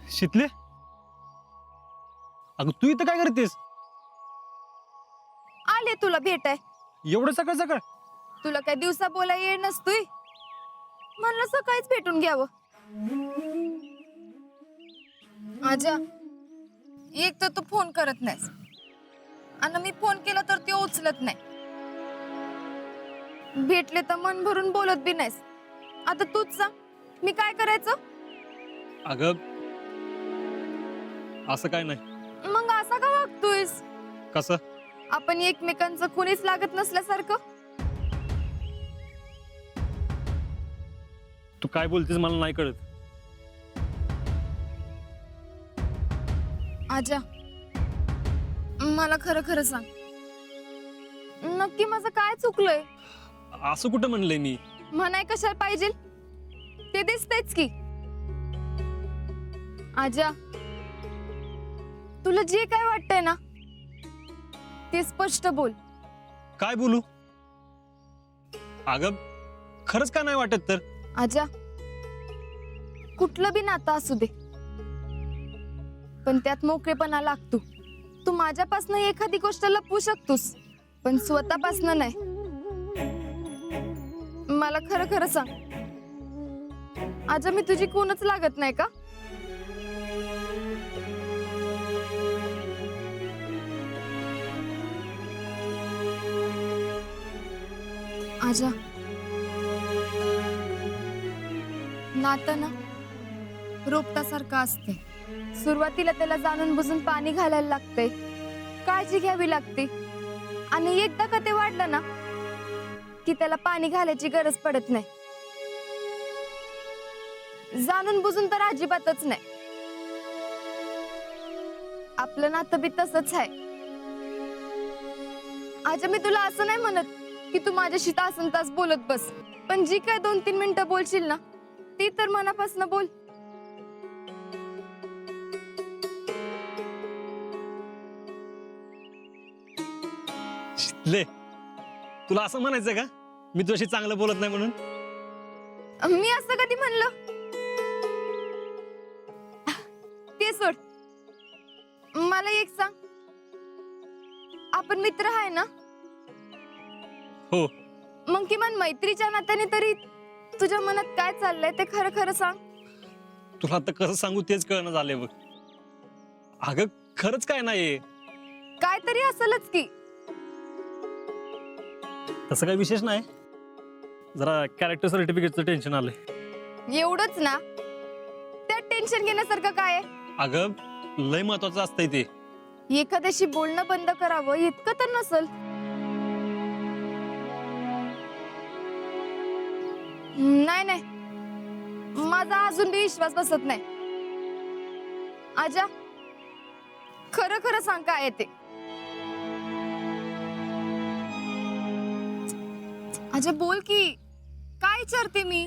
शितले, अगं तू इथं काय करतेस? आले तुला भेटाय. एवढं सकाळ सकाळ? तुला काय दिवसा बोलाय येळ नसतोय. म्हणलं सकाळीच भेटून घ्यावं. आजा, एक तर तू फोन करत नाहीस आणि मी फोन केला तर ते उचलत नाही. भेटले तर मन भरून बोलत बी नाहीस. आता तूच सांग, मी काय करायचं? अगं असं काय नाही. मग असा का वागतोयस? कसं? आपण एकमेकांचं कुणीच लागत नसल्यासारखं. तू काय बोलतेस मला नाही कळत. आजा, मला खरं खरं सांग, नक्की माझं काय चुकलंय? असं कुठं म्हणलंय मी? म्हणाय कशाला पाहिजे? ते दिसतंयच की. आजा, तुला जे काय वाटतंय ना ते स्पष्ट बोल. काय बोलू? अगं खरंच का नाही वाटत तर? आजा, कुठलं बी नातं असू दे, पण त्यात मोकळेपणा लागतो. तू माझ्यापासून एखादी गोष्ट लपवू शकतोस, पण स्वतःपासून नाही. मला खरं खरं सांग, आजा मी तुझी कोणच लागत नाही का? आजा, नातं ना रोपटासारखं असते. सुरुवातीला त्याला जाणून बुजून पाणी घालायला लागते, काळजी घ्यावी लागते, आणि एकदा का ते वाढलं ना की त्याला पाणी घालायची गरज पडत नाही. जाणून बुजून तर अजिबातच नाही. आपलं नातं बी तसंच आहे. आजा, मी तुला असं नाही म्हणत की तू माझ्याशी तासन तास बोलत बस, पण जी काय 2-3 मिनिटं बोलशील ना ती तर मनापासून बोल. शितले, तुला असं म्हणायचं का मी तुझ्याशी चांगलं बोलत नाही म्हणून? मी असं कधी म्हणलं? ते सोड, मला एक सांग, आपण मित्र आहे ना? हो. मग किमान मैत्रीच्या नात्याने तरी तुझ्या मनात काय चाललंय ते खरं खरं सांग. तुला आता कसं सांगू तेच कळणं झालंय बघ. अगं खरंच काय नाही, काय तरी असेलच की. तसं काही विशेष नाही. जरा कॅरेक्टर सर्टिफिकेटचं टेन्शन आलंय. एवढंच ना? त्यात टेन्शन घेण्यासारखं काय आहे? अगं लय महत्वाचं असतंय ते. एखाद्याशी बोलणं बंद करावं इतकं तर नसल. नाही नाही, माझा अजून बी विश्वास बसत नाही. आजा, खरं खरं सांग काय आहे ते. आजा बोल की, काय विचारते मी?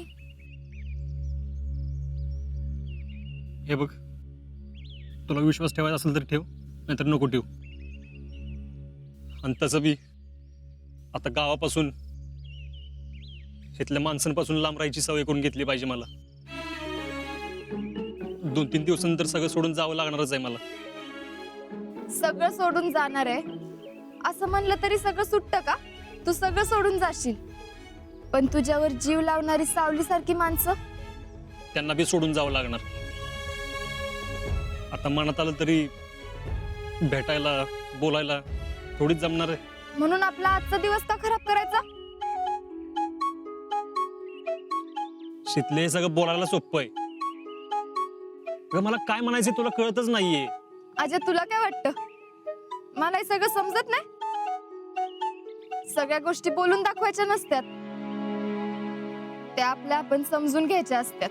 हे बघ, तुला विश्वास ठेवायचा असेल तर ठेव, नाहीतर नको ठेव. आणि तसं बी आता गावापासून, इथल्या माणसांपासून लांब राहायची सवय करून घेतली पाहिजे मला. 2-3 दिवसानंतर सगळं सोडून जावं लागणारच आहे मला. सगळं सोडून जाणार आहे असं म्हणलं तरी सगळं सुटतं का? तू सगळं सोडून जाशील, पण तुझ्यावर जीव लावणारी सावलीसारखी माणसं, त्यांना बी सोडून जावं लागणार. आता मनात आलं तरी भेटायला बोलायला थोडीच जमणार आहे. म्हणून आपला आजचा दिवस का खराब करायचा? शितले, हे सगळं बोलायला सोपं आहे. अगं मला काय म्हणायचं तुला कळतच नाहीये. आजा, तुला काय वाटतं मला हे सगळं समजत नाही? सगळ्या गोष्टी बोलून दाखवायच्या नसत्यात, त्या आपल्या आपण समजून घ्यायच्या असत्यात.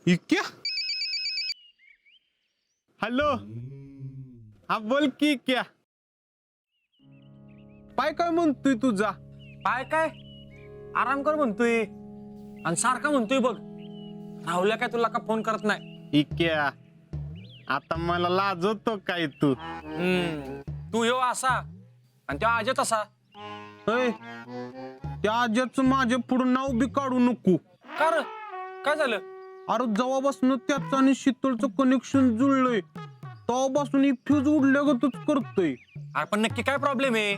इक्या हॅलो हा बोल की क्या पाय काय म्हणतोय तुझा काय काय आराम कर म्हणतोय आणि सारखा म्हणतोय बघ राहुल्या काय तुला का फोन करत नाही. इक्या आता मला लाजवतो काय तू तू ह्यो असा आणि त्या आजत असा. होय त्या आज्याचं माझ्या पुढं नाव बी काढू नको. कर काय झालं. अरे जेव्हापासून त्याचं आणि शीतलचं कनेक्शन जुळलंय तेव्हापासून ही फ्यूज उडल्यागतच करतोय. अरे पण नक्की काय प्रॉब्लेम आहे.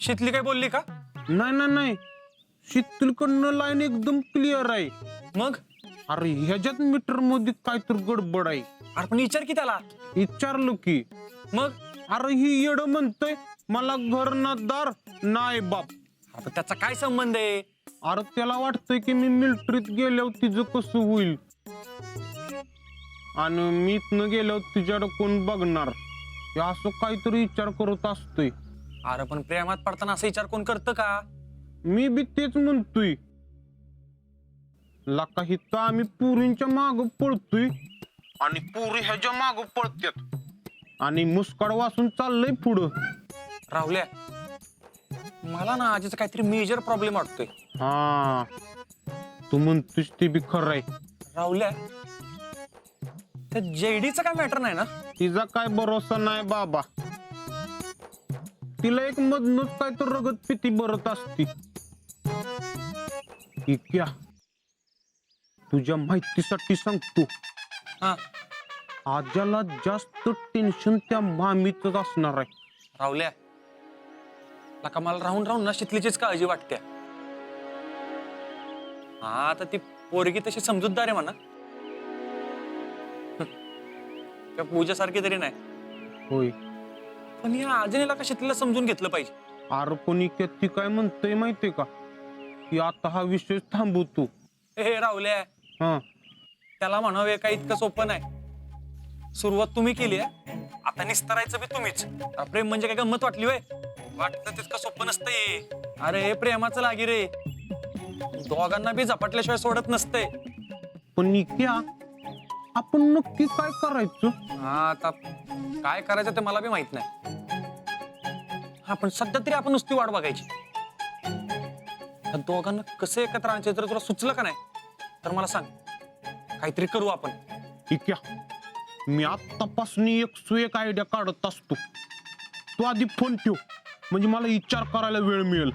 शीतली काय बोलली का. नाही शीतलकडनं लाईन एकदम क्लिअर आहे. मग अरे ह्याच्यात मीटर मध्ये काय तर गडबड आहे. अरे पण विचार की त्याला. विचारलो की मग अरे ही येड म्हणतोय मला घर ना दार नाही बाप. अरे त्याचा काय संबंध आहे. अरे त्याला वाटतंय की मी मिलिटरीत गेल्यावर तिचं कसं होईल आणि मी इथनं गेल्यावर तिच्याकडे कोण बघणार हे असं काहीतरी विचार करत असतोय. अरे पण प्रेमात पडताना असा विचार कोण करतं का. मी बी तेच म्हणतोय. लका हिथं आम्ही पुरींच्या माग पळतोय आणि पुरी ह्याच्या माग पळत्यात आणि मुस्काड वासून चाललंय पुढं. राहुल्या मला ना आजीचा काहीतरी मेजर प्रॉब्लेम वाटतोय. हा तू म्हणतोस ते बी खरं आहे. राहुल्या त्या जेडीचं काय मॅटर नाही ना. तिचा काय भरोसा नाही बाबा. तिला एक मधनच काय तर रगत पिती बरत असती. इक्या तुझ्या माहितीसाठी सांगतो हा आज्याला जास्त टेन्शन त्या मामीच असणार आहे. राहुल्या लका मला राहून राहून ना शीतलीचीच काळजी वाटते. हा तर ती पोरगी तशी समजूतदार आहे म्हणा. त्या पूजासारखी तरी नाही. होय पण या आजीने लका शीतलीला समजून घेतलं पाहिजे. अरे पण इक्या ती काय म्हणतय माहितीये का की आता हा विषय थांबवतो. हे राहुल्या हा त्याला म्हणावे काय इतकं सोपं नाही. सुरुवात तुम्ही केली आहे आता निस्तरायचं बी तुम्हीच. प्रेम म्हणजे काय गंमत वाटली होय. वाटतं तितकं सोपं नसतंय. अरे प्रेमाचं लागी रे दोघांना बी झपाटल्याशिवाय सोडत नसतंय. पण इक्या आपण नक्की काय करायचं. हा आता काय करायचं ते मला बी माहित नाही. हा पण सध्या तरी आपण नुसती वाट बघायची. दोघांना कसं एकत्र आणायचं जर तुला सुचलं का नाही तर मला सांग काहीतरी करू आपण. इक्या मी आत्तापासून एक आयडिया काढत असतो. तू आधी फोन ठेव म्हणजे मला विचार करायला वेळ मिळेल.